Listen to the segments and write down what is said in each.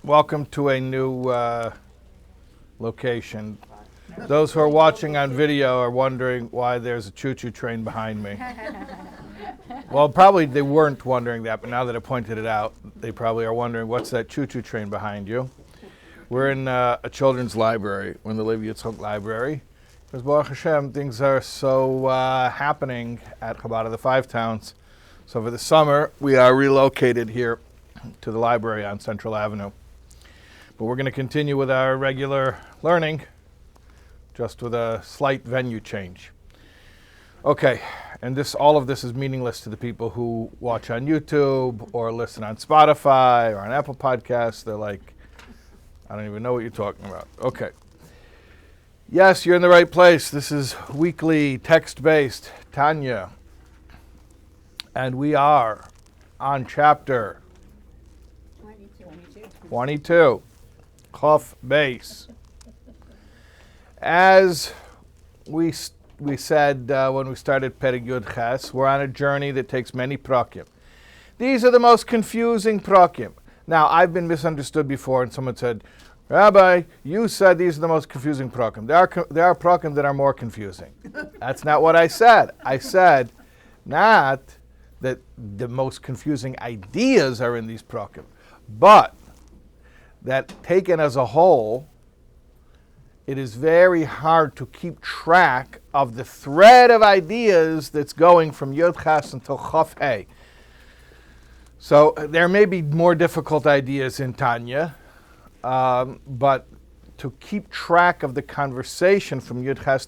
Welcome to a new location. Those who are watching on video are wondering why there's a choo-choo train behind me. Well, probably they weren't wondering that, but now that I pointed it out, they probably are wondering, what's that choo-choo train behind you? We're in a children's library. We're in the Levi Yitzchak Library. Because Baruch Hashem, things are so happening at Chabad of the Five Towns. So for the summer, we are relocated here to the library on Central Avenue. But we're going to continue with our regular learning, just with a slight venue change. Okay, and all of this is meaningless to the people who watch on YouTube or listen on Spotify or on Apple Podcasts. They're like, I don't even know what you're talking about. Okay. Yes, you're in the right place. This is weekly text-based Tanya. And we are on chapter 22. Chaf base. As we said when we started Perek Yud Ches, we're on a journey that takes many prakim. These are the most confusing prakim. Now, I've been misunderstood before, and someone said, Rabbi, you said these are the most confusing prakim. There are prakim that are more confusing. That's not what I said. I said not that the most confusing ideas are in these prakim, but that taken as a whole, it is very hard to keep track of the thread of ideas that's going from Yud Ches until Chaf Hey. So there may be more difficult ideas in Tanya, but to keep track of the conversation from Yud Ches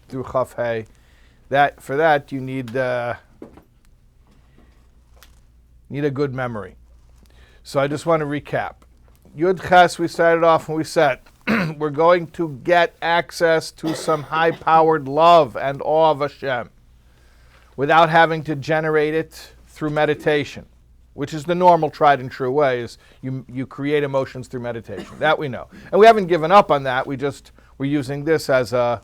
through Chaf Hey, for that you need a good memory. So I just want to recap. Yud Ches, we started off and we said, we're going to get access to some high-powered love and awe of Hashem without having to generate it through meditation, which is the normal tried and true way, is you create emotions through meditation. That we know. And we haven't given up on that. We're using this as a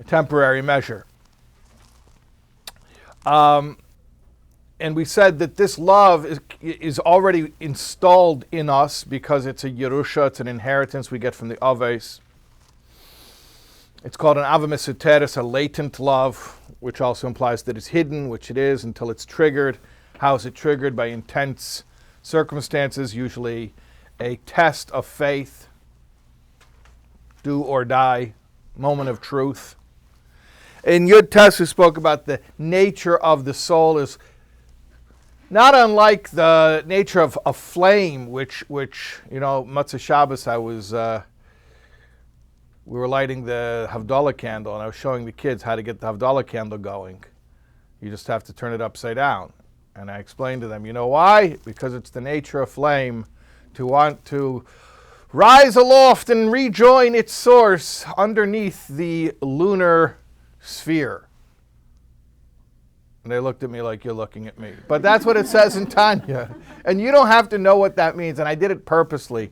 temporary measure. And we said that this love is already installed in us because it's a Yerusha, it's an inheritance we get from the Aves. It's called an Ava Mesuteres, a latent love, which also implies that it's hidden, which it is until it's triggered. How is it triggered? By intense circumstances, usually a test of faith, do or die, moment of truth. In Yud Tes, we spoke about the nature of the soul is not unlike the nature of a flame, which Matzah Shabbos, we were lighting the Havdalah candle, and I was showing the kids how to get the Havdalah candle going. You just have to turn it upside down. And I explained to them, you know why? Because it's the nature of flame to want to rise aloft and rejoin its source underneath the lunar sphere. And they looked at me like, you're looking at me. But that's what it says in Tanya. And you don't have to know what that means. And I did it purposely.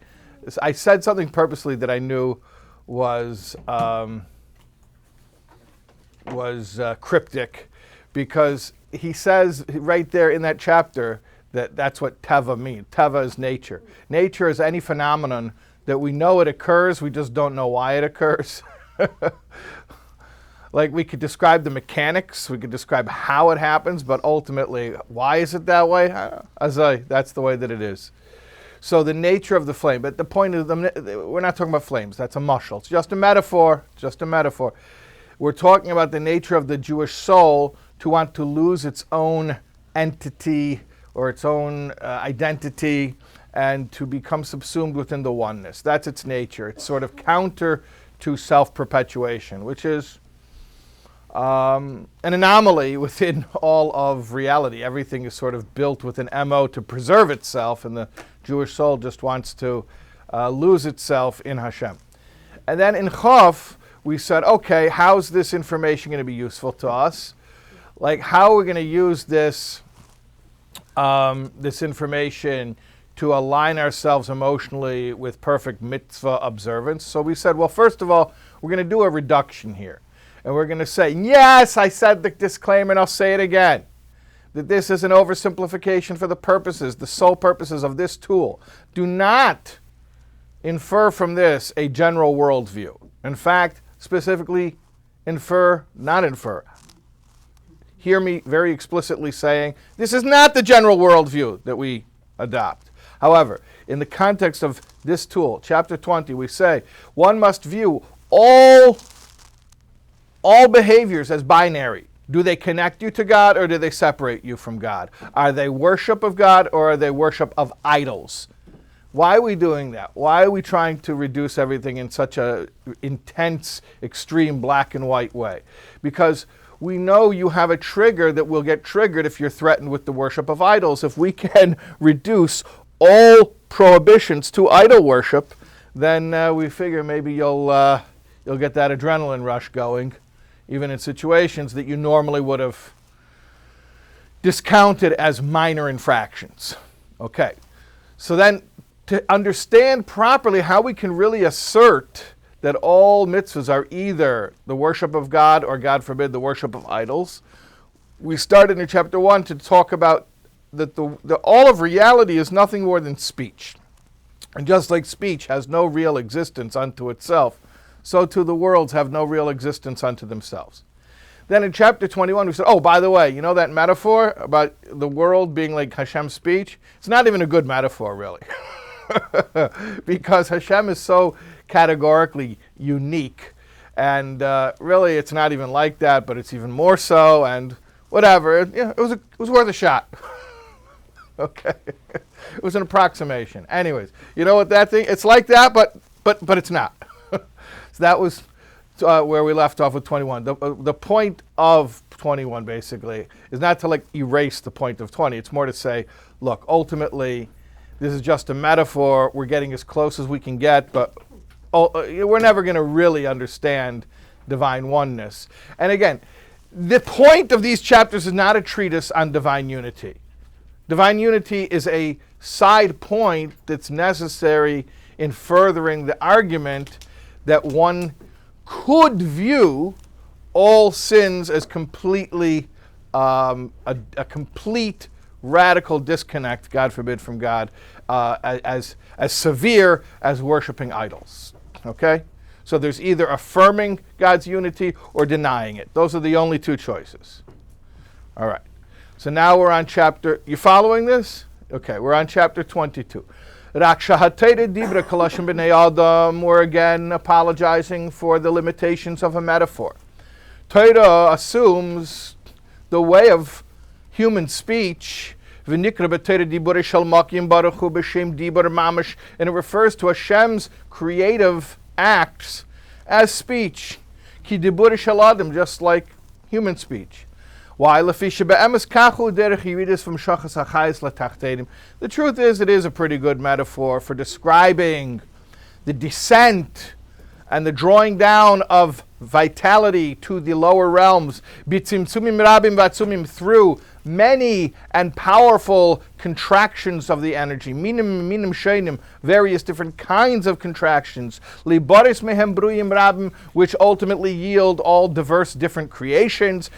I said something purposely that I knew was cryptic, because he says right there in that chapter that that's what Teva means. Teva is nature. Nature is any phenomenon that we know it occurs, we just don't know why it occurs. Like, we could describe the mechanics, we could describe how it happens, but ultimately, why is it that way? That's the way that it is. So the nature of the flame, but the point is, we're not talking about flames, that's a mushal. It's just a metaphor, We're talking about the nature of the Jewish soul to want to lose its own entity or its own identity and to become subsumed within the oneness. That's its nature. It's sort of counter to self-perpetuation, which is an anomaly within all of reality. Everything is sort of built with an MO to preserve itself, and the Jewish soul just wants to lose itself in Hashem. And then in Chaf, we said, okay, how's this information going to be useful to us? Like, how are we going to use this information to align ourselves emotionally with perfect mitzvah observance? So we said, well, first of all, we're going to do a reduction here. And we're going to say, yes, I said the disclaimer, and I'll say it again, that this is an oversimplification for the sole purposes of this tool. Do not infer from this a general worldview. In fact, specifically not infer. Hear me very explicitly saying, this is not the general worldview that we adopt. However, in the context of this tool, chapter 20, we say, one must view all behaviors as binary. Do they connect you to God or do they separate you from God? Are they worship of God or are they worship of idols? Why are we doing that? Why are we trying to reduce everything in such a intense, extreme black and white way? Because we know you have a trigger that will get triggered if you're threatened with the worship of idols. If we can reduce all prohibitions to idol worship, then we figure maybe you'll get that adrenaline rush going, even in situations that you normally would have discounted as minor infractions. Okay, so then to understand properly how we can really assert that all mitzvahs are either the worship of God or, God forbid, the worship of idols, we started in chapter 1 to talk about that all of reality is nothing more than speech. And just like speech has no real existence unto itself, so too the worlds have no real existence unto themselves. Then in chapter 21 we said, oh, by the way, you know that metaphor about the world being like Hashem's speech? It's not even a good metaphor, really. Because Hashem is so categorically unique, and really it's not even like that, but it's even more so, and whatever. It was worth a shot. Okay, it was an approximation. Anyways, you know what that thing? It's like that, but it's not. So that was where we left off with 21. The point of 21 basically is not to like erase the point of 20. It's more to say, look, ultimately, this is just a metaphor. We're getting as close as we can get, but we're never going to really understand divine oneness. And again, the point of these chapters is not a treatise on divine unity. Divine unity is a side point that's necessary in furthering the argument that one could view all sins as completely a complete radical disconnect, God forbid, from God, as severe as worshiping idols. Okay? So there's either affirming God's unity or denying it. Those are the only two choices. All right. So now we're on chapter, you following this? Okay, we're on chapter 22. We're again apologizing for the limitations of a metaphor. Torah assumes the way of human speech, and it refers to Hashem's creative acts as speech, just like human speech. Why? The truth is, it is a pretty good metaphor for describing the descent and the drawing down of vitality to the lower realms through many and powerful contractions of the energy, various different kinds of contractions, which ultimately yield all diverse different creations,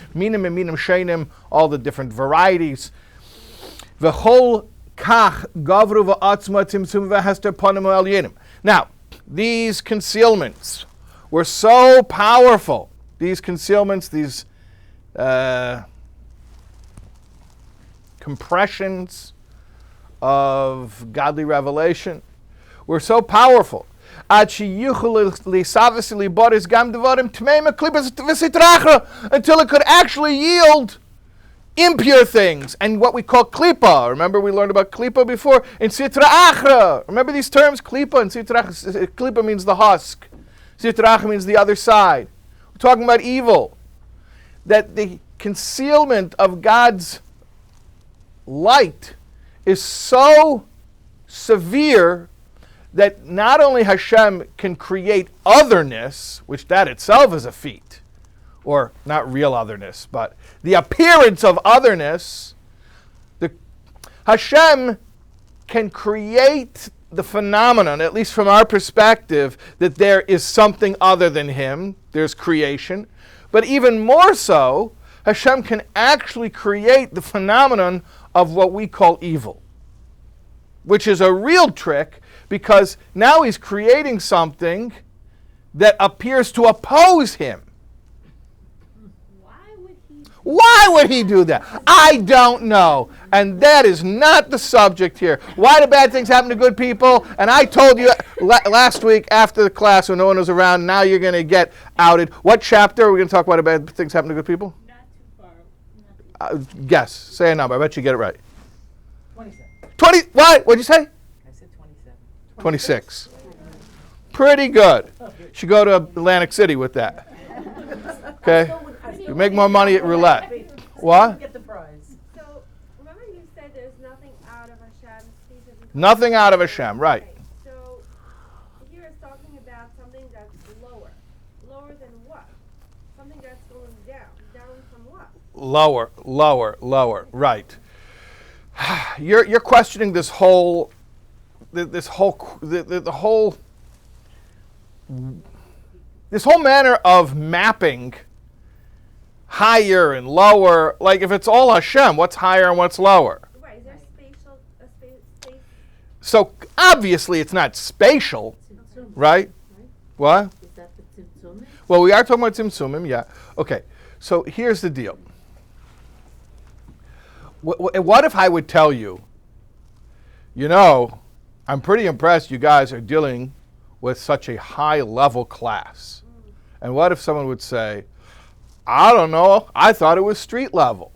all the different varieties. Now, these concealments were so powerful. These concealments, these compressions of godly revelation were so powerful until it could actually yield impure things and what we call klipa. Remember we learned about klipa before? In sitra achra. Remember these terms? Klipa and sitra achra. Klipa means the husk. Sitra achra means the other side. We're talking about evil. That the concealment of God's light is so severe that not only Hashem can create otherness, which that itself is a feat, or not real otherness, but the appearance of otherness, Hashem can create the phenomenon, at least from our perspective, that there is something other than Him, there's creation, but even more so, Hashem can actually create the phenomenon of what we call evil. which is a real trick, because now he's creating something that appears to oppose him. Why would he do that? I don't know. And that is not the subject here. Why do bad things happen to good people? And I told you last week after the class when no one was around, now you're going to get outed. What chapter are we going to talk about bad things happen to good people? Not too far. Guess. Say a number. I bet you get it right. 27. 20. What? What'd you say? I said 27. 26. Pretty good. Should go to Atlantic City with that. Okay? You make more money at roulette. What? Get the prize. So, remember you said there's nothing out of Hashem? Nothing out of Hashem, right. Okay, so, here it's talking about something that's lower. Lower than what? Something that's going down. Down from what? Lower, right. You're questioning this whole manner of mapping higher and lower. Like, if it's all Hashem, what's higher and what's lower? Right, is there space? So obviously it's not spatial, right? What? Is that the tzimtzumim? Well, we are talking about tzimtzumim, yeah. Okay, so here's the deal. What if I would tell you, I'm pretty impressed you guys are dealing with such a high-level class. And what if someone would say, I don't know, I thought it was street level.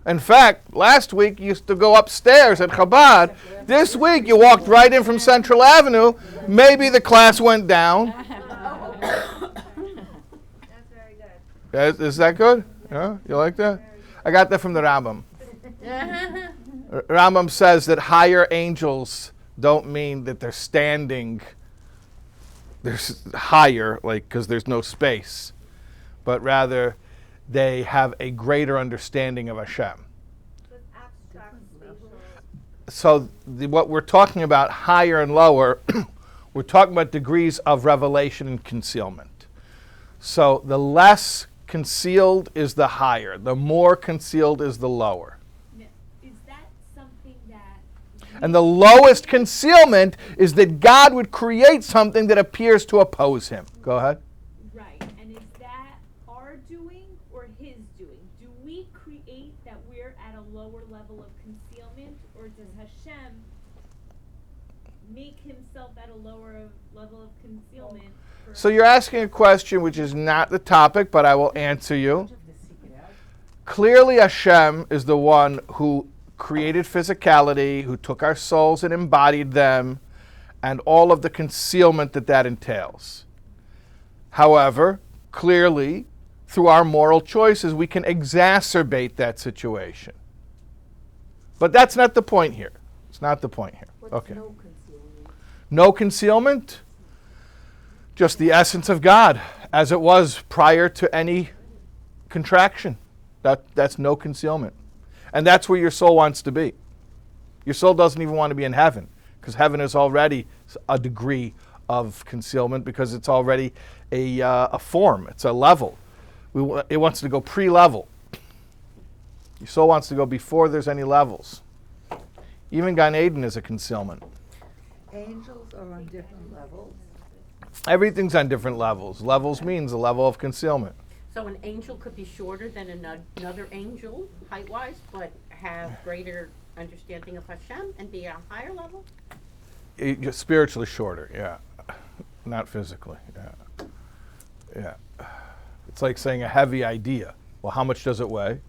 In fact, last week you used to go upstairs at Chabad. This week you walked right in from Central Avenue. Maybe the class went down. That's very good. Is that good? Yeah, you like that? I got that from the Rambam. Rambam says that higher angels don't mean that they're standing. They're higher, like, because there's no space, but rather they have a greater understanding of Hashem. So it's abstract, spatial. So what we're talking about, higher and lower, we're talking about degrees of revelation and concealment. So the less concealed is the higher. The more concealed is the lower. Is that something that... And the lowest concealment is that God would create something that appears to oppose him. Go ahead. Right, and is that our doing or his doing? Do we create that we're at a lower level of concealment, or does Hashem make himself at a lower level of concealment? So you're asking a question which is not the topic, but I will answer you. Clearly Hashem is the one who created physicality, who took our souls and embodied them, and all of the concealment that entails. However, clearly, through our moral choices, we can exacerbate that situation. But that's not the point here. It's not the point here. What's Okay. no concealment? No concealment? Just the essence of God, as it was prior to any contraction. That's no concealment. And that's where your soul wants to be. Your soul doesn't even want to be in heaven, because heaven is already a degree of concealment, because it's already a form. It's a level. It wants to go pre-level. Your soul wants to go before there's any levels. Even Gan Eden is a concealment. Angels are on different levels. Everything's on different levels. Levels means a level of concealment. So an angel could be shorter than another angel, height-wise, but have greater understanding of Hashem and be at a higher level? You're spiritually shorter, yeah. Not physically, yeah. Yeah. It's like saying a heavy idea. Well, how much does it weigh?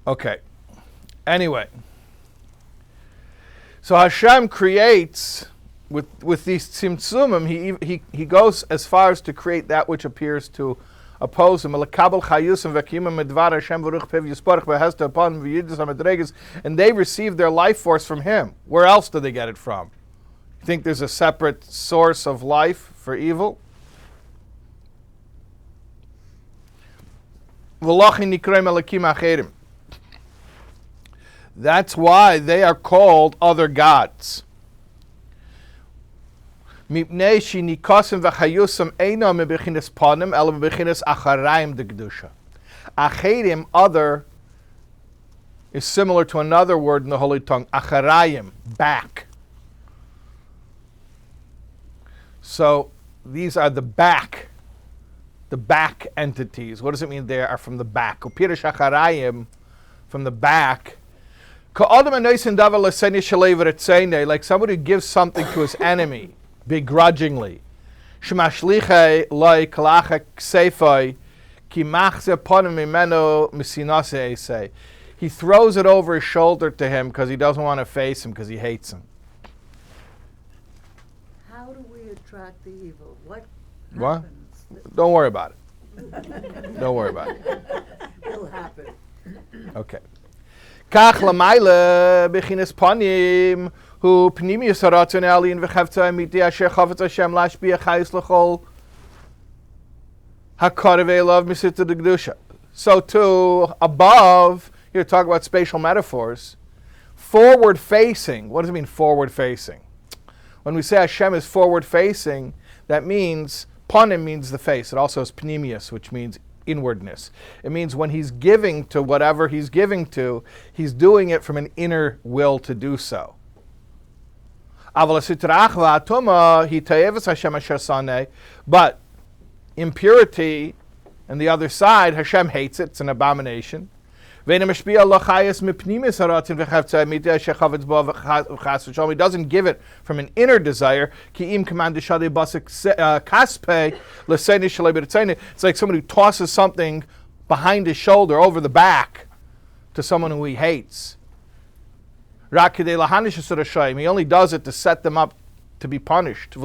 Okay. Anyway. So Hashem creates, with these tzimtzumim, he goes as far as to create that which appears to oppose him. And they receive their life force from him. Where else do they get it from? You think there's a separate source of life for evil? That's why they are called other gods. Because Acherim, other, is similar to another word in the Holy Tongue, acharayim, back. So these are the back entities. What does it mean they are from the back? Upirish acharayim, from the back. Like somebody who gives something to his enemy begrudgingly. He throws it over his shoulder to him because he doesn't want to face him because he hates him. How do we attract the evil? What What? happens? Don't worry about it. Don't worry about it. It'll happen. Okay. כך למעלה בכינס פנים הוא פנימיוס הרצון העליון וחפצה אמיתי אשר חפץ השם להשפיע חייס לכל הקרב אליו מסתר דקדושה. So too, above, here talk about spatial metaphors, forward facing. What does it mean forward facing? When we say Hashem is forward facing, that means, panim means the face. It also is pnimius, which means inwardness. It means when he's giving to whatever he's giving to, he's doing it from an inner will to do so. But impurity, and the other side, Hashem hates it, it's an abomination. He doesn't give it from an inner desire. It's like somebody who tosses something behind his shoulder, over the back, to someone who he hates. He only does it to set them up to be punished.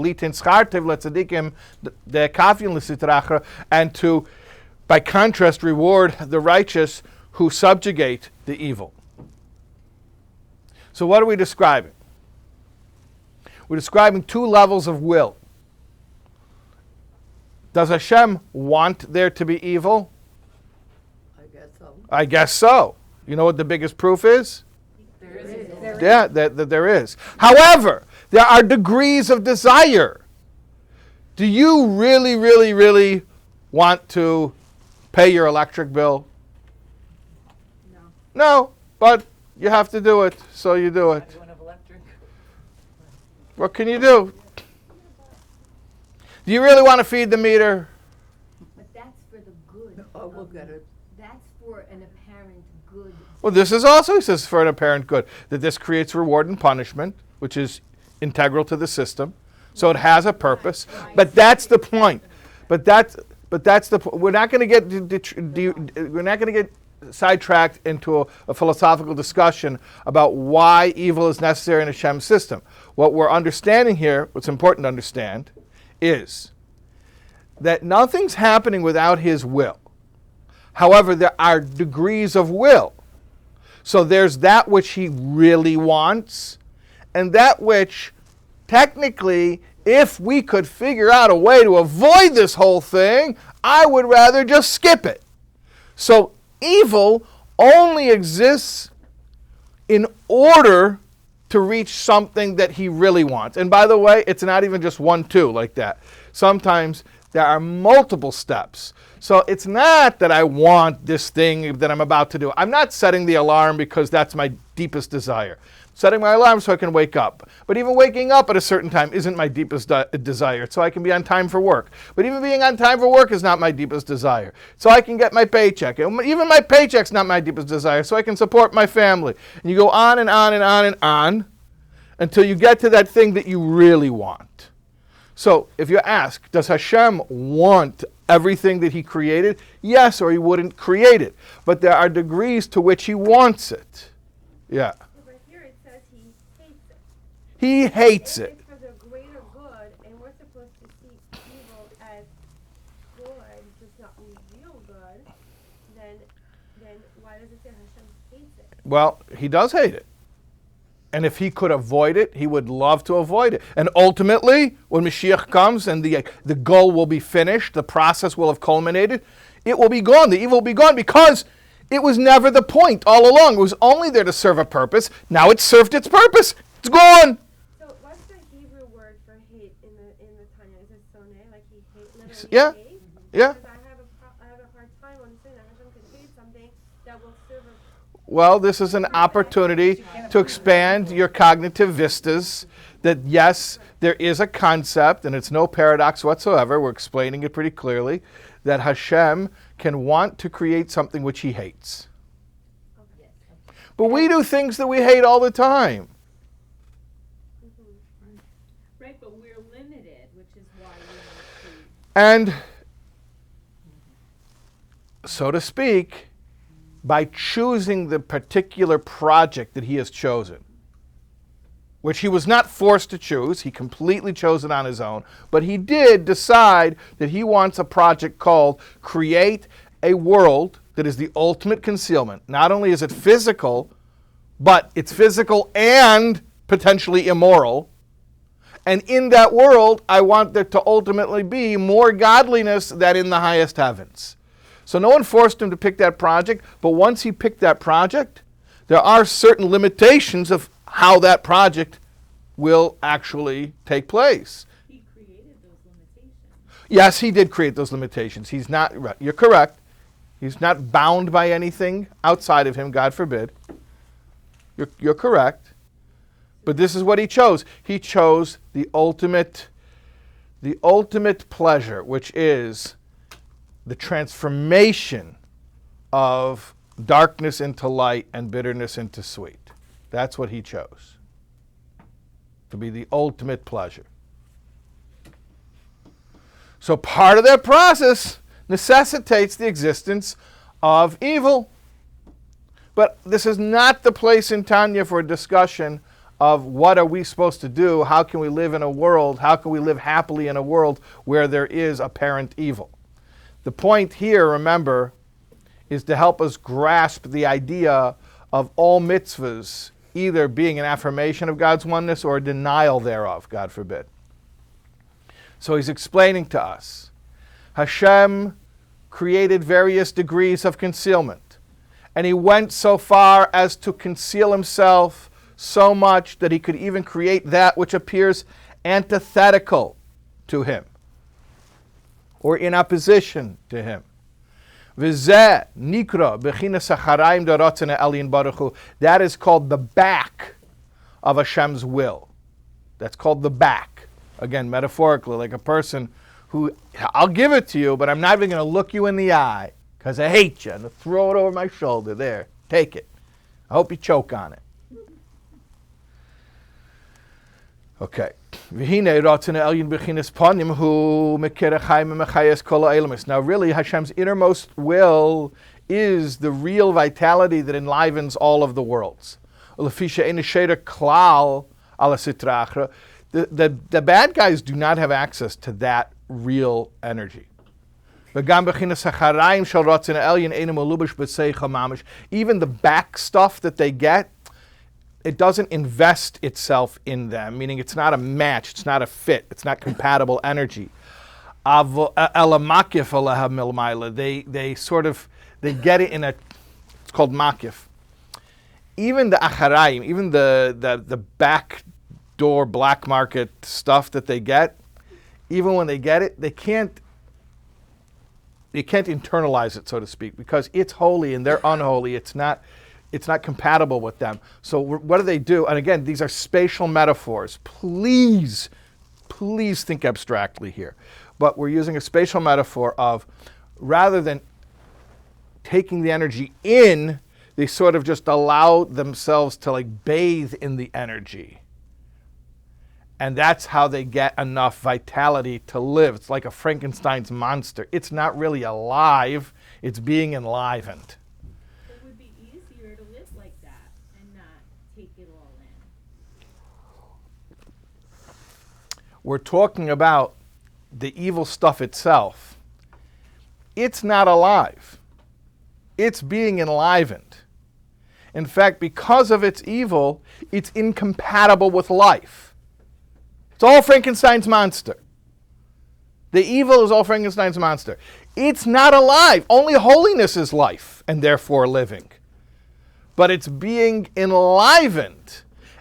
And to, by contrast, reward the righteous who subjugate the evil. So what are we describing? We're describing two levels of will. Does Hashem want there to be evil? I guess so. I guess so. You know what the biggest proof is? There is. Yeah, that there is. However, there are degrees of desire. Do you really, really, really want to pay your electric bill? No, but you have to do it, so you do it. Everyone have electric. What can you do? Do you really want to feed the meter? But that's for the good. Oh, we'll get it. That's for an apparent good. Well, this is also, he says, for an apparent good. That this creates reward and punishment, which is integral to the system. So it has a purpose. But that's the point. But that's the point. We're not going to get sidetracked into a philosophical discussion about why evil is necessary in Hashem's system. What we're understanding here, what's important to understand, is that nothing's happening without his will. However, there are degrees of will. So there's that which he really wants, and that which, technically, if we could figure out a way to avoid this whole thing, I would rather just skip it. So evil only exists in order to reach something that he really wants. And by the way, it's not even just 1, 2 like that. Sometimes there are multiple steps. So it's not that I want this thing that I'm about to do. I'm not setting the alarm because that's my deepest desire. Setting my alarm so I can wake up. But even waking up at a certain time isn't my deepest desire, so I can be on time for work. But even being on time for work is not my deepest desire, so I can get my paycheck. And even my paycheck's not my deepest desire, so I can support my family. And you go on and on and on and on until you get to that thing that you really want. So if you ask, does Hashem want everything that he created? Yes, or he wouldn't create it. But there are degrees to which he wants it. Yeah. But here it says he hates it. He hates If it. it's for the greater good, and we're supposed to see evil as good, just not real good, then why does it say Hashem hates it? Well, he does hate it. And if he could avoid it, he would love to avoid it. And ultimately, when Mashiach comes and the goal will be finished, the process will have culminated, it will be gone. The evil will be gone because it was never the point all along. It was only there to serve a purpose. Now it's served its purpose. It's gone. So what's the Hebrew word for hate in the Tanya? Is it soneh, like he hate, literally Yeah. hate? Yeah. Because I have a hard time understanding that Hashem can Well, this is an opportunity to expand your cognitive vistas. That yes, there is a concept, and it's no paradox whatsoever. We're explaining it pretty clearly, that Hashem can want to create something which he hates. But we do things that we hate all the time. Right, but we're limited, which is why we need to. And, so to speak, by choosing the particular project that he has chosen, which he was not forced to choose, he completely chose it on his own, but he did decide that he wants a project called Create a World that is the ultimate concealment. Not only is it physical, but it's physical and potentially immoral. And in that world, I want there to ultimately be more godliness than in the highest heavens. So no one forced him to pick that project, but once he picked that project, there are certain limitations of how that project will actually take place. He created those limitations. Yes, he did create those limitations. He's not, you're correct. He's not bound by anything outside of him, God forbid. You're correct. But this is what he chose. He chose the ultimate pleasure, which is the transformation of darkness into light and bitterness into sweet. That's what he chose. To be the ultimate pleasure. So part of that process necessitates the existence of evil. But this is not the place in Tanya for a discussion of what are we supposed to do, how can we live in a world, how can we live happily in a world where there is apparent evil. The point here, remember, is to help us grasp the idea of all mitzvahs either being an affirmation of God's oneness or a denial thereof, God forbid. So he's explaining to us, Hashem created various degrees of concealment, and he went so far as to conceal himself so much that he could even create that which appears antithetical to him or in opposition to him. That is called the back of Hashem's will. That's called the back. Again, metaphorically, like a person who, I'll give it to you, but I'm not even going to look you in the eye because I hate you. And I'll throw it over my shoulder. There, take it. I hope you choke on it. Okay. Now really, Hashem's innermost will is the real vitality that enlivens all of the worlds. The bad guys do not have access to that real energy. Even the back stuff that they get, it doesn't invest itself in them, meaning it's not a match, it's not a fit, it's not compatible energy. They get it in a, it's called makif. Even the acharayim, even the back door black market stuff that they get, even when they get it, they can't internalize it, so to speak, because it's holy and they're unholy. It's not compatible with them. So what do? And again, these are spatial metaphors. Please think abstractly here. But we're using a spatial metaphor of, rather than taking the energy in, they sort of just allow themselves to like bathe in the energy. And that's how they get enough vitality to live. It's like a Frankenstein's monster. It's not really alive, it's being enlivened. It would be easier to live like that and not take it all in. We're talking about the evil stuff itself. It's not alive. It's being enlivened. In fact, because of its evil, it's incompatible with life. It's all Frankenstein's monster. The evil is all Frankenstein's monster. It's not alive. Only holiness is life, and therefore living. But it's being enlivened.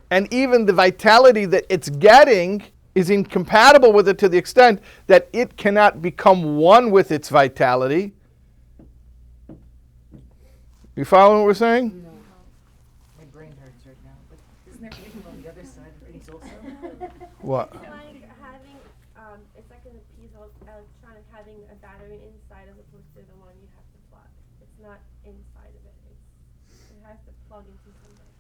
And even the vitality that it's getting is incompatible with it to the extent that it cannot become one with its vitality. You following what we're saying? No. My brain hurts right now, but isn't there anything on the other side of Eddie's also? What? It's like having, it's like a piece of electronic having a battery inside as opposed to the one you have to plug. It's not inside of it. It has to plug into something.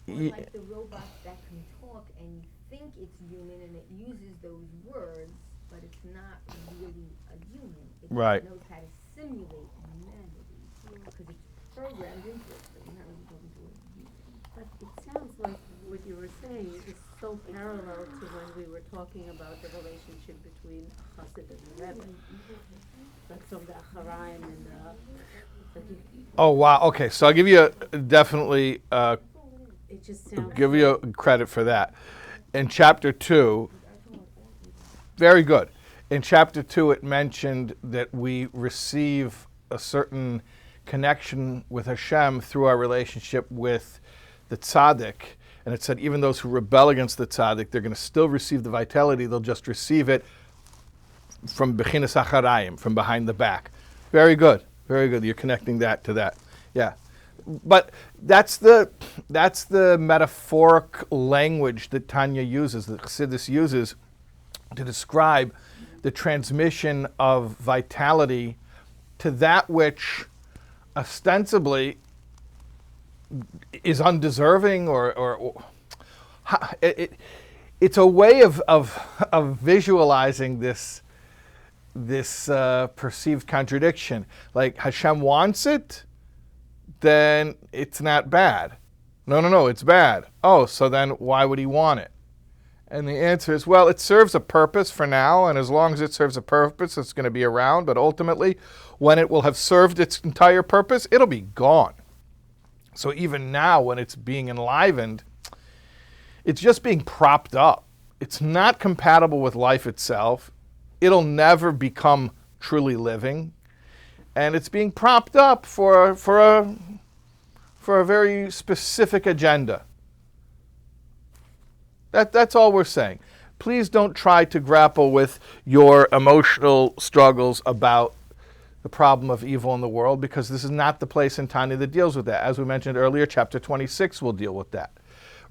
Ye- Like the robot that can talk and think it's human and it uses those words, but it's not really a human. It Right. knows how to simulate humanity because it's programmed into it, but you're not really talking to a human. But it sounds like what you were saying is so parallel to when we were talking about the relationship between Chassid and the Rebbe. Like from the Acharaim and Oh, wow. Okay, so I'll give you definitely it just sounds. give you credit for that. In chapter 2, very good. In chapter 2, it mentioned that we receive a certain connection with Hashem through our relationship with the tzaddik. And it said even those who rebel against the tzaddik, they're going to still receive the vitality. They'll just receive it from bechinas acharayim, from behind the back. Very good. Very good. You're connecting that to that. Yeah. But that's the metaphoric language that Tanya uses, that Chassidus uses to describe the transmission of vitality to that which ostensibly is undeserving or it's a way of visualizing this perceived contradiction. Like Hashem wants it, then it's not bad. No, it's bad. Oh, so then why would he want it? And the answer is, well, it serves a purpose for now, and as long as it serves a purpose, it's going to be around, but ultimately, when it will have served its entire purpose, it'll be gone. So even now, when it's being enlivened, it's just being propped up. It's not compatible with life itself. It'll never become truly living. And it's being propped up for a very specific agenda. That's all we're saying. Please don't try to grapple with your emotional struggles about the problem of evil in the world, because this is not the place in Tanya that deals with that. As we mentioned earlier, chapter 26 will deal with that.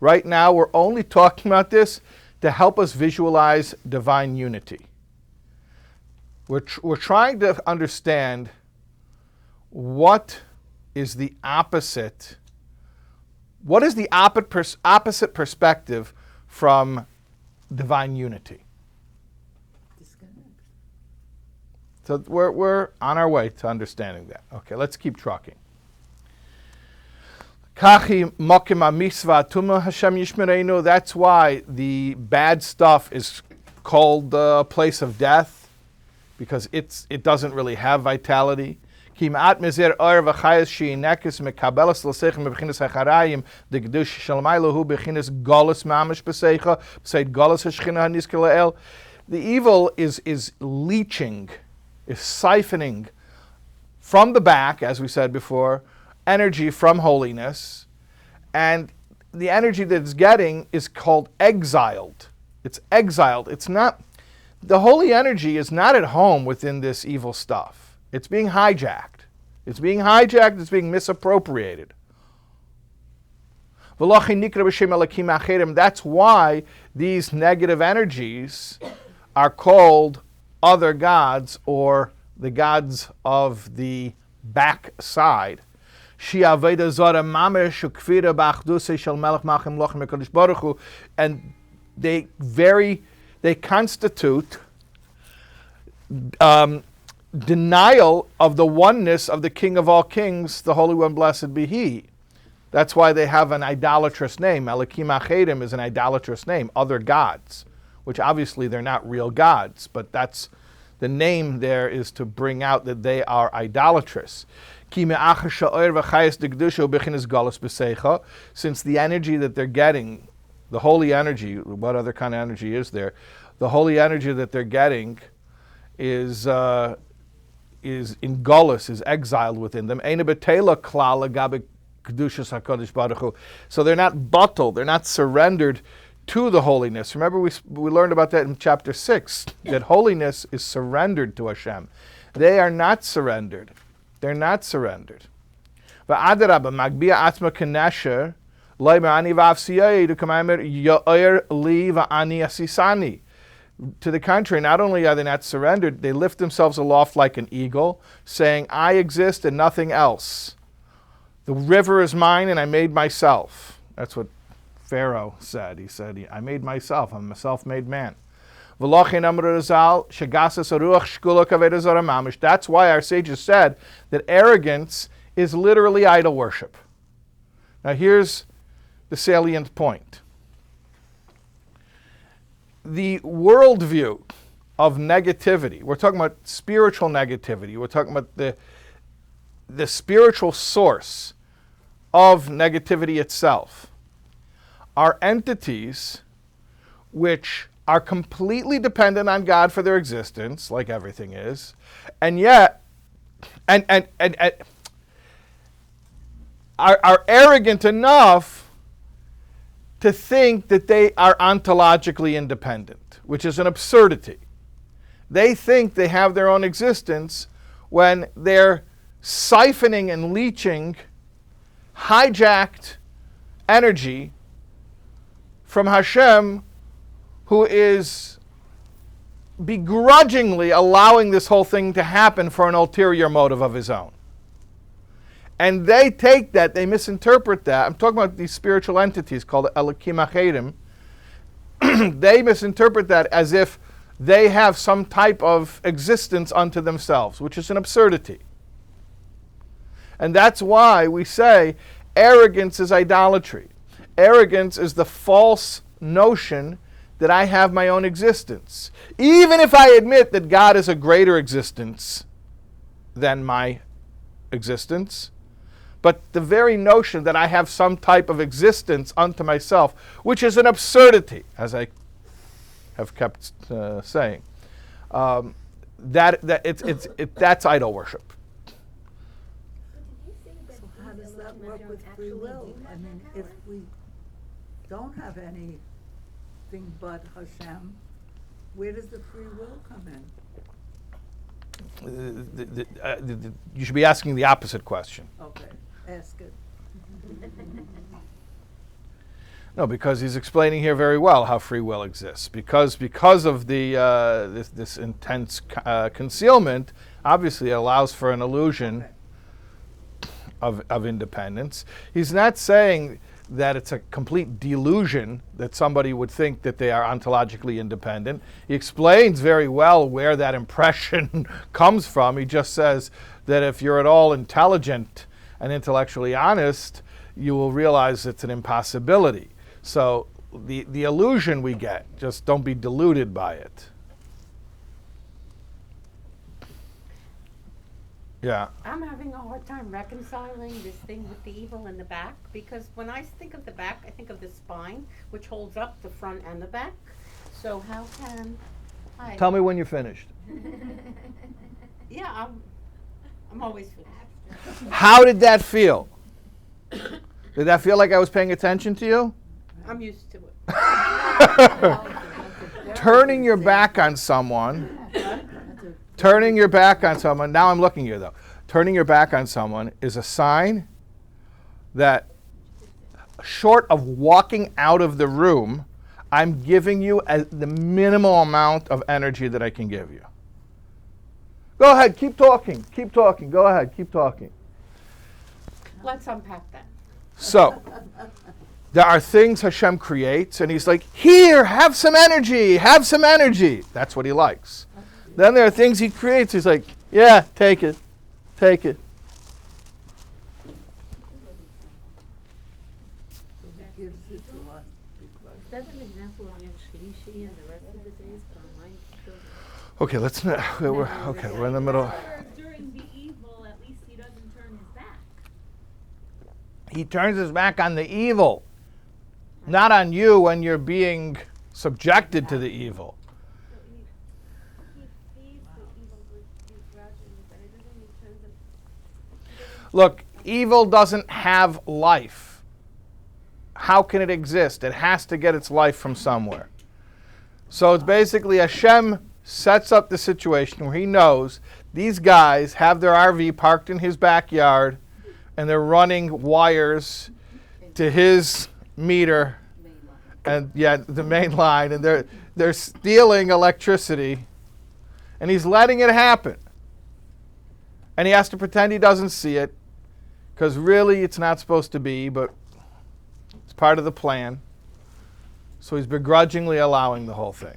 Right now, we're only talking about this to help us visualize divine unity. We're trying to understand what is the opposite. What is the opposite perspective from divine unity? Disconnect. So we're on our way to understanding that. Okay, let's keep trucking. Kachi mokim ha-misva atuma Hashem yishmerenu. That's why the bad stuff is called the place of death, because it doesn't really have vitality. Kimat mizer or v'chayes she'inekes mekabelas l'sechem b'chinas hacharayim the gedush shalmaylo hu b'chinas golus mamish b'seicha b'seid golus hashchina haniske la'el. The evil is leaching, is siphoning from the back, as we said before, energy from holiness, and the energy that it's getting is called exiled. It's exiled. It's not, the holy energy is not at home within this evil stuff. It's being hijacked. It's being hijacked, it's being misappropriated. That's why these negative energies are called other gods, or the gods of the backside. And they constitute denial of the oneness of the King of all kings, the Holy One, blessed be He. That's why they have an idolatrous name. Elokim Achedim is an idolatrous name, other gods, which obviously they're not real gods, but that's the name there is to bring out that they are idolatrous. Since the energy that they're getting, the holy energy, what other kind of energy is there? The holy energy that they're getting is in Golus, is exiled within them. So they're not bottled, they're not surrendered to the holiness. Remember, we learned about that in chapter 6, that holiness is surrendered to Hashem. They are not surrendered. They're not surrendered. V'adarabba, magbia atzma kenesher, leimer ani v'avsiyei, d'kamaymer yo'er li v'ani asisani. To the contrary, not only are they not surrendered, they lift themselves aloft like an eagle, saying, I exist and nothing else. The river is mine and I made myself. That's what Pharaoh said. He said, I made myself. I'm a self-made man. That's why our sages said that arrogance is literally idol worship. Now here's the salient point. The worldview of negativity, we're talking about spiritual negativity, we're talking about the spiritual source of negativity itself, are entities which are completely dependent on God for their existence, like everything is, and yet are arrogant enough to think that they are ontologically independent, which is an absurdity. They think they have their own existence when they're siphoning and leeching hijacked energy from Hashem, who is begrudgingly allowing this whole thing to happen for an ulterior motive of his own. And they take that, they misinterpret that. I'm talking about these spiritual entities called Elokim Achedim. They misinterpret that as if they have some type of existence unto themselves, which is an absurdity. And that's why we say arrogance is idolatry. Arrogance is the false notion that I have my own existence. Even if I admit that God is a greater existence than my existence, but the very notion that I have some type of existence unto myself, which is an absurdity, as I have kept saying, that's idol worship. So how does that work with free will? I mean, if we don't have anything but Hashem, where does the free will come in? You should be asking the opposite question. Okay, ask it. No, because he's explaining here very well how free will exists. Because of the this intense concealment, obviously it allows for an illusion of independence. He's not saying that it's a complete delusion that somebody would think that they are ontologically independent. He explains very well where that impression comes from. He just says that if you're at all intelligent and intellectually honest, you will realize it's an impossibility. So the illusion we get, just don't be deluded by it. Yeah. I'm having a hard time reconciling this thing with the evil in the back, because when I think of the back, I think of the spine, which holds up the front and the back. So how can I... Tell me when you're finished. Yeah, I'm always finished. How did that feel? Did that feel like I was paying attention to you? I'm used to it. Turning your back on someone... Turning your back on someone, now I'm looking here though, turning your back on someone is a sign that short of walking out of the room, I'm giving you the minimal amount of energy that I can give you. Go ahead, keep talking, go ahead, keep talking. Let's unpack that. So, there are things Hashem creates and he's like, here, have some energy. That's what he likes. Then there are things he creates. He's like, yeah, take it. So he gives it to us because... Is that an example of Yom Shlishi and the rest of the days? Okay, let's not. We're in the middle. During the evil, at least he doesn't turn his back. He turns his back on the evil, not on you when you're being subjected to the evil. Look, evil doesn't have life. How can it exist? It has to get its life from somewhere. So it's basically Hashem sets up the situation where he knows these guys have their RV parked in his backyard and they're running wires to his meter, and the main line, and they're stealing electricity, and he's letting it happen. And he has to pretend he doesn't see it, because really it's not supposed to be, but it's part of the plan. So he's begrudgingly allowing the whole thing.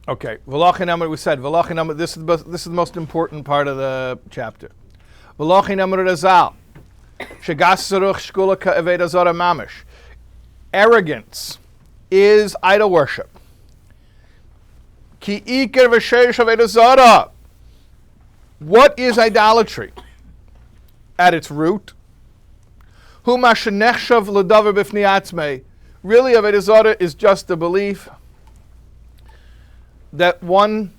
Okay, V'lachin amar, we said, V'lachin amar, this is the most important part of the chapter. V'lachin amar razal, shegas saruch shkula ka'aved zara mamish. Arrogance is idol worship. Ki iker v'sheish aved zara. What is idolatry? At its root, hu ma shenechshav l'davar b'fnei atzmei. Really, aved zara is just the belief that one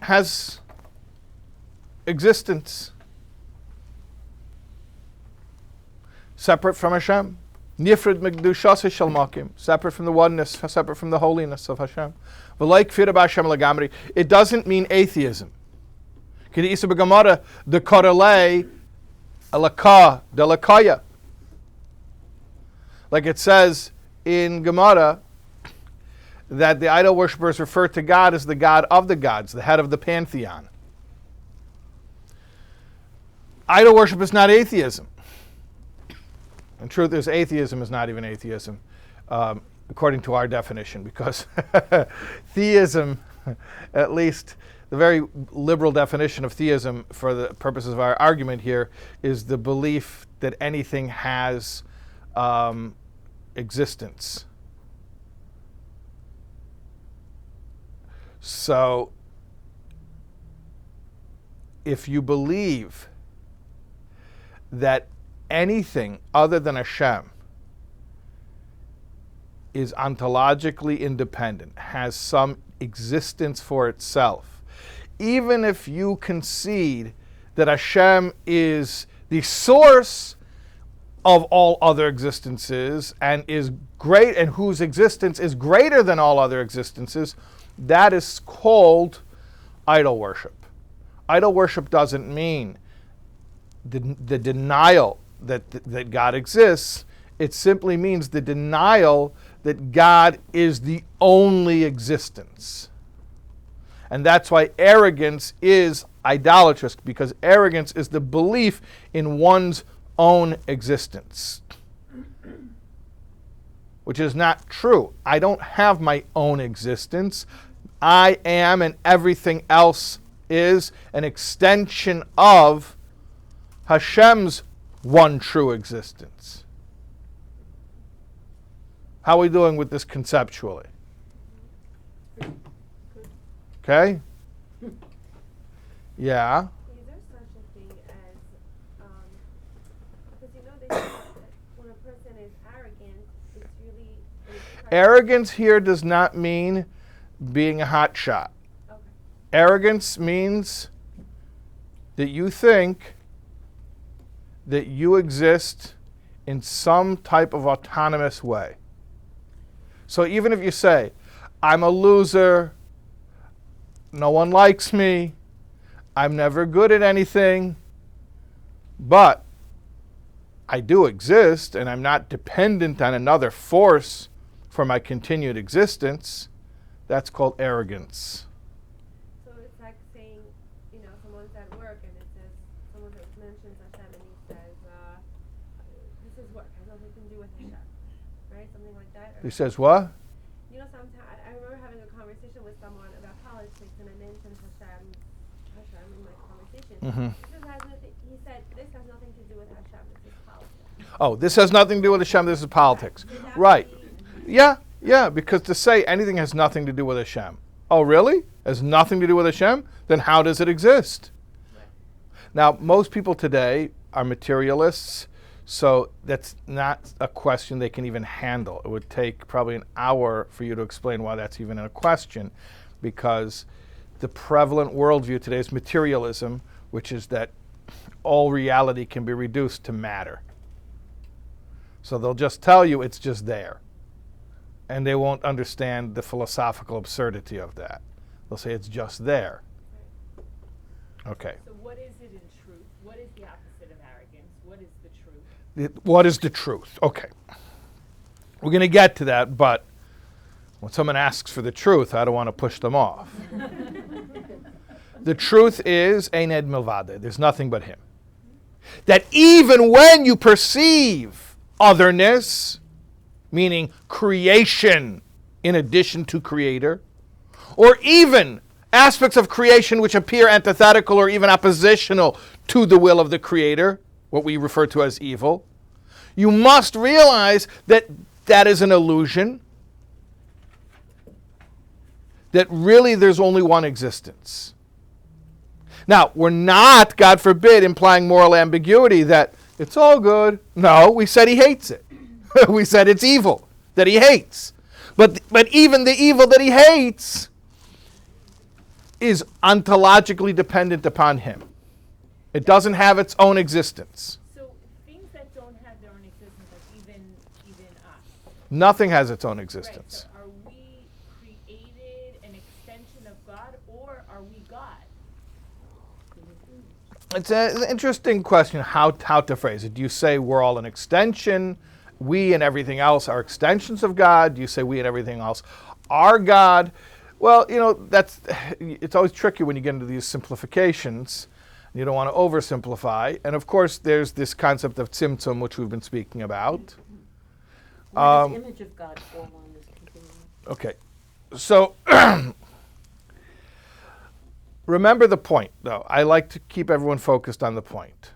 has existence separate from Hashem. Nifrid mekdushas shel makim, separate from the oneness, separate from the holiness of Hashem. V'lai kfira b'Hashem legamri. It doesn't mean atheism. K'di isa b'Gemara de korelei alaka de lakaya. Like it says in Gemara, that the idol worshippers refer to God as the God of the gods, the head of the pantheon. Idol worship is not atheism. In truth, atheism is not even atheism, according to our definition, because theism, at least the very liberal definition of theism for the purposes of our argument here, is the belief that anything has existence. So, if you believe that anything other than Hashem is ontologically independent, has some existence for itself, even if you concede that Hashem is the source of all other existences and is great, and whose existence is greater than all other existences, that is called idol worship. Idol worship doesn't mean the denial that God exists. It simply means the denial that God is the only existence. And that's why arrogance is idolatrous, because arrogance is the belief in one's own existence, which is not true. I don't have my own existence. I am, and everything else is an extension of Hashem's one true existence. How are we doing with this conceptually? Okay? Yeah? Is there such a thing as, because they say that when a person is arrogant, it's really... Arrogance here does not mean being a hot shot. Okay. Arrogance means that you think that you exist in some type of autonomous way. So even if you say, I'm a loser, no one likes me, I'm never good at anything, but I do exist and I'm not dependent on another force for my continued existence, that's called arrogance. So it's like saying, someone's at work and it says, someone mentions Hashem and he says, this is work, has nothing to do with Hashem, right? Something like that. He says what? Sometimes I remember having a conversation with someone about politics and I mentioned Hashem in my conversation. Mm-hmm. He said, this has nothing to do with Hashem, this is politics. Oh, this has nothing to do with Hashem, this is politics. Right. Yeah, because to say anything has nothing to do with Hashem. Oh, really? Has nothing to do with Hashem? Then how does it exist? Now, most people today are materialists, so that's not a question they can even handle. It would take probably an hour for you to explain why that's even a question, because the prevalent worldview today is materialism, which is that all reality can be reduced to matter. So they'll just tell you it's just there. And they won't understand the philosophical absurdity of that. They'll say it's just there. Okay. So what is it in truth? What is the opposite of arrogance? What is the truth? What is the truth? Okay. We're going to get to that, but when someone asks for the truth, I don't want to push them off. The truth is, Ein Ed Milvade. There's nothing but him. That even when you perceive otherness, meaning creation in addition to creator, or even aspects of creation which appear antithetical or even oppositional to the will of the creator, what we refer to as evil, you must realize that that is an illusion, that really there's only one existence. Now, we're not, God forbid, implying moral ambiguity that it's all good. No, we said he hates it. We said it's evil that he hates. But even the evil that he hates is ontologically dependent upon him. It doesn't have its own existence. So things that don't have their own existence, like even us. Nothing has its own existence. Right, so are we created an extension of God, or are we God? It's an interesting question how to phrase it. Do you say we're all an extension? We and everything else are extensions of God? Do you say we and everything else are God? Well, it's always tricky when you get into these simplifications. You don't want to oversimplify. And of course, there's this concept of tzimtzum, which we've been speaking about. Where does image of God fall on this continuum? Okay. So, remember the point, though. I like to keep everyone focused on the point.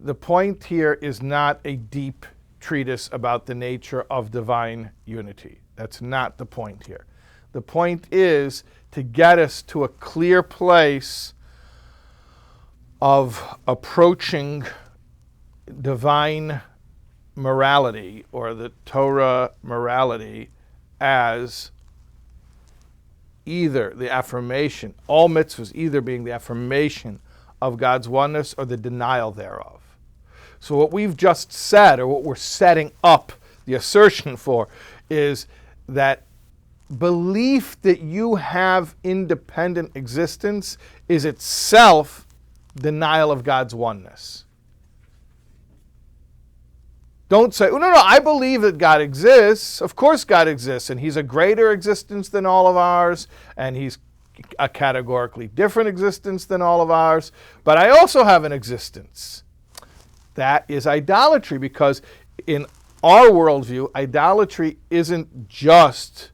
The point here is not a deep treatise about the nature of divine unity. That's not the point here. The point is to get us to a clear place of approaching divine morality or the Torah morality as either the affirmation, all mitzvahs either being the affirmation of God's oneness or the denial thereof. So what we've just said, or what we're setting up the assertion for, is that belief that you have independent existence is itself denial of God's oneness. Don't say, oh, no, I believe that God exists. Of course God exists, and he's a greater existence than all of ours, and he's a categorically different existence than all of ours, but I also have an existence. That is idolatry, because in our worldview, idolatry isn't just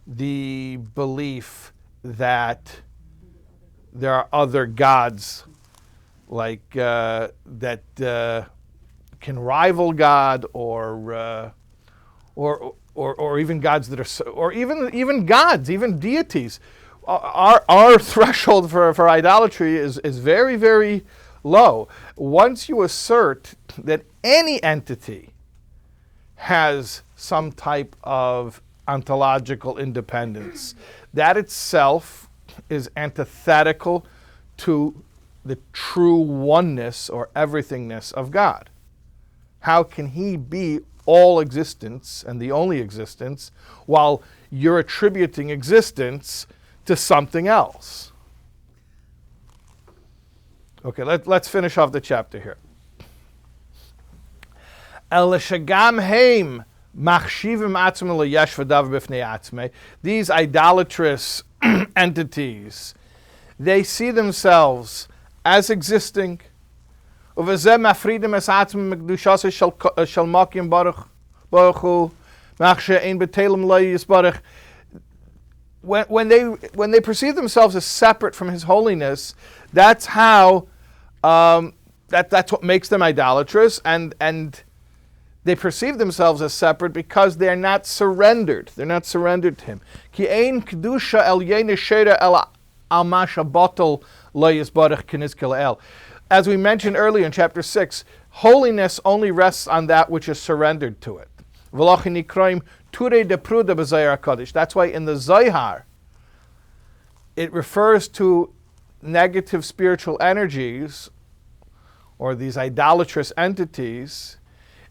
the belief that there are other gods like that can rival God, or even gods that are, or even gods, even deities. Our threshold for idolatry is very, very low. Once you assert that any entity has some type of ontological independence, that itself is antithetical to the true oneness or everythingness of God. How can he be all existence and the only existence while you're attributing existence to something else? Okay, let's finish off the chapter here. These idolatrous entities, they see themselves as existing. When they perceive themselves as separate from his holiness, that's how that's what makes them idolatrous, and they perceive themselves as separate because they're not surrendered. They're not surrendered to him. As we mentioned earlier in chapter 6, holiness only rests on that which is surrendered to it. That's why in the Zohar, it refers to negative spiritual energies, or these idolatrous entities.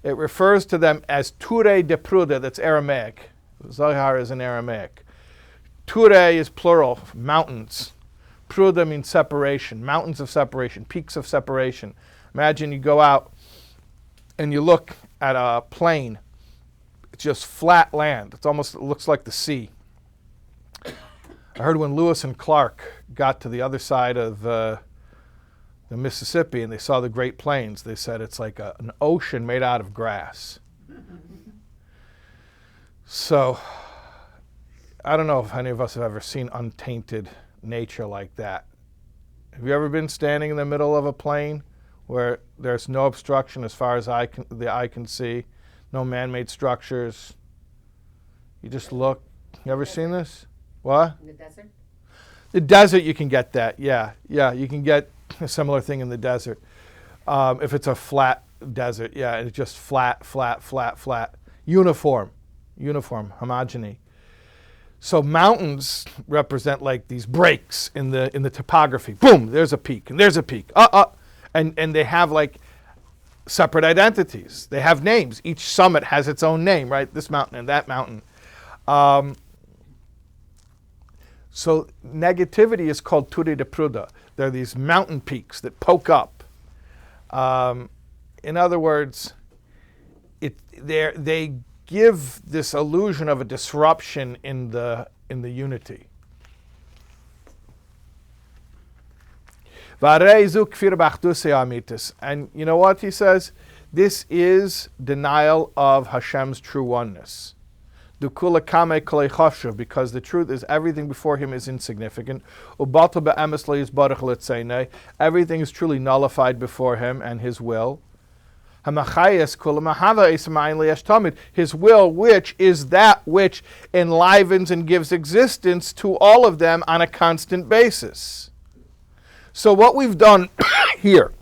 It refers to them as Ture de Pruda, that's Aramaic. Zohar is in Aramaic. Ture is plural, mountains. Pruda means separation, mountains of separation, peaks of separation. Imagine you go out and you look at a plain. It's just flat land. It looks like the sea. I heard when Lewis and Clark got to the other side of the Mississippi and they saw the Great Plains, they said it's like an ocean made out of grass. So, I don't know if any of us have ever seen untainted nature like that. Have you ever been standing in the middle of a plain where there's no obstruction as far as the eye can see, no man-made structures? You just look. You ever seen this? What? In the desert? The desert, you can get that. Yeah, you can get a similar thing in the desert. If it's a flat desert, yeah, it's just flat. Uniform, homogeny. So mountains represent like these breaks in the topography. Boom, there's a peak, and there's a peak. And they have like separate identities. They have names. Each summit has its own name, right? This mountain and that mountain. So negativity is called Ture de Pruda. They're these mountain peaks that poke up. In other words, they give this illusion of a disruption in the unity. And you know what he says? This is denial of Hashem's true oneness. Because the truth is everything before him is insignificant. Everything is truly nullified before him and his will. His will, which is that which enlivens and gives existence to all of them on a constant basis. So what we've done here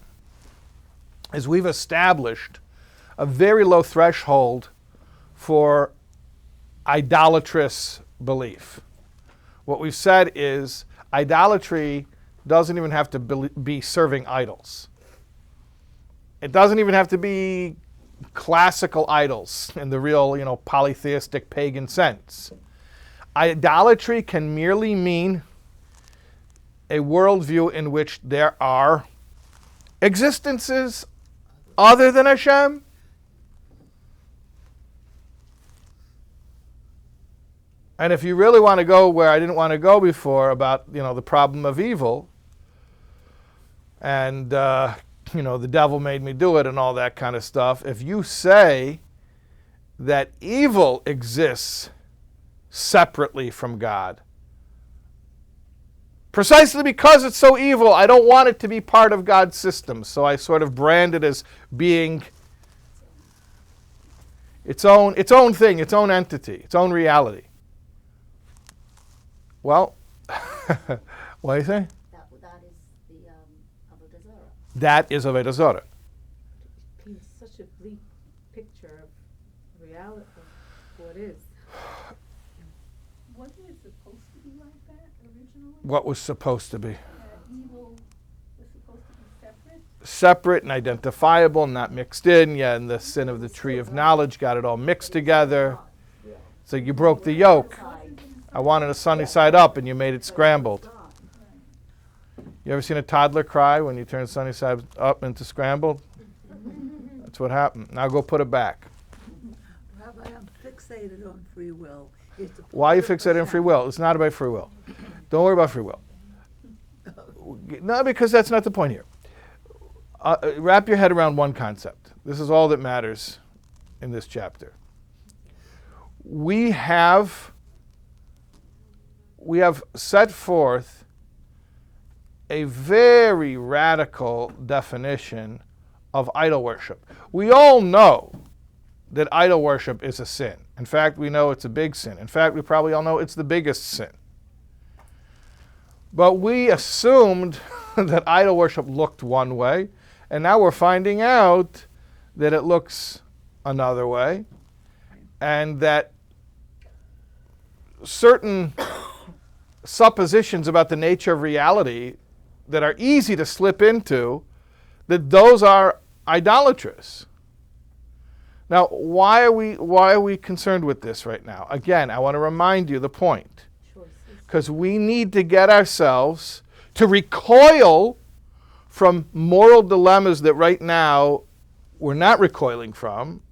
is we've established a very low threshold for idolatrous belief. What we've said is idolatry doesn't even have to be serving idols. It doesn't even have to be classical idols in the real, polytheistic pagan sense. Idolatry can merely mean a worldview in which there are existences other than Hashem. And if you really want to go where I didn't want to go before about, the problem of evil, and, the devil made me do it and all that kind of stuff, if you say that evil exists separately from God, precisely because it's so evil, I don't want it to be part of God's system, so I sort of brand it as being its own thing, its own entity, its own reality. Well, what do you say? That is the Avodah Zarah. That is Avodah Zarah. It paints such a bleak picture of reality, of what is. Wasn't it supposed to be like that originally? What was supposed to be? Evil was supposed to be separate? Separate and identifiable, not mixed in. Yeah, and the sin of the tree of knowledge got it all mixed together. So you broke the yoke. I wanted a sunny side up and you made it scrambled. You ever seen a toddler cry when you turn sunny side up into scrambled? That's what happened. Now go put it back. Rabbi, I'm fixated on free will. Why are you fixated on free will? It's not about free will. Don't worry about free will. No, because that's not the point here. Wrap your head around one concept. This is all that matters in this chapter. We have set forth a very radical definition of idol worship. We all know that idol worship is a sin. In fact, we know it's a big sin. In fact, we probably all know it's the biggest sin. But we assumed that idol worship looked one way, and now we're finding out that it looks another way, and that certain suppositions about the nature of reality that are easy to slip into, that those are idolatrous. Now, why are we concerned with this right now? Again, I want to remind you the point. Because we need to get ourselves to recoil from moral dilemmas that right now we're not recoiling from.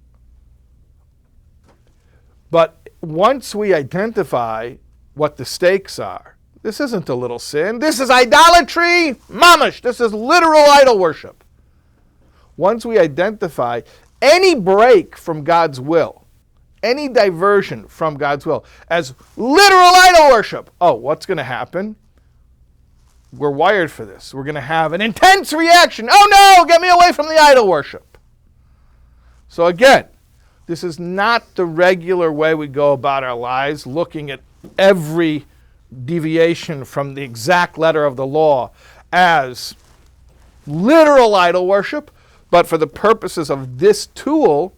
But once we identify what the stakes are, this isn't a little sin. This is idolatry, mamash. This is literal idol worship. Once we identify any break from God's will, any diversion from God's will as literal idol worship, oh, what's going to happen? We're wired for this. We're going to have an intense reaction. Oh no, get me away from the idol worship. So again, this is not the regular way we go about our lives, looking at every deviation from the exact letter of the law as literal idol worship, but for the purposes of this tool,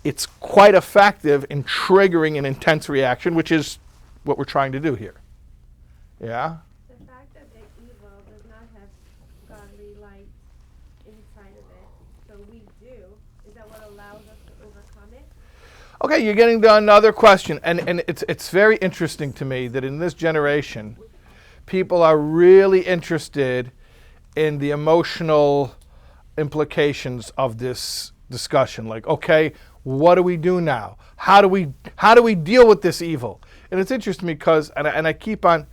it's quite effective in triggering an intense reaction, which is what we're trying to do here. Yeah? The fact that the evil does not have godly light inside of it, so we do, is that what allows us to overcome it? Okay, you're getting to another question, and it's very interesting to me that in this generation, people are really interested in the emotional implications of this discussion. Like, okay, what do we do now? How do we deal with this evil? And it's interesting because, and I keep on.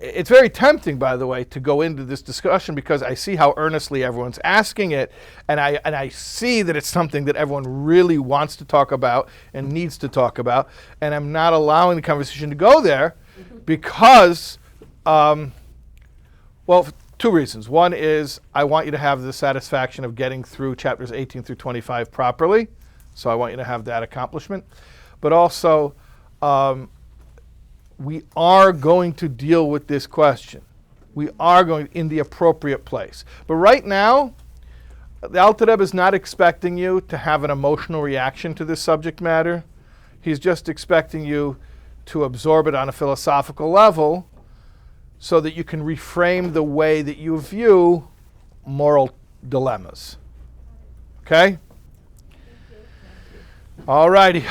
It's very tempting, by the way, to go into this discussion because I see how earnestly everyone's asking it, and I see that it's something that everyone really wants to talk about and needs to talk about, and I'm not allowing the conversation to go there because, well, two reasons. One is I want you to have the satisfaction of getting through chapters 18 through 25 properly, so I want you to have that accomplishment, but also we are going to deal with this question. We are going in the appropriate place. But right now, the Alter Rebbe is not expecting you to have an emotional reaction to this subject matter. He's just expecting you to absorb it on a philosophical level so that you can reframe the way that you view moral dilemmas. Okay? All righty.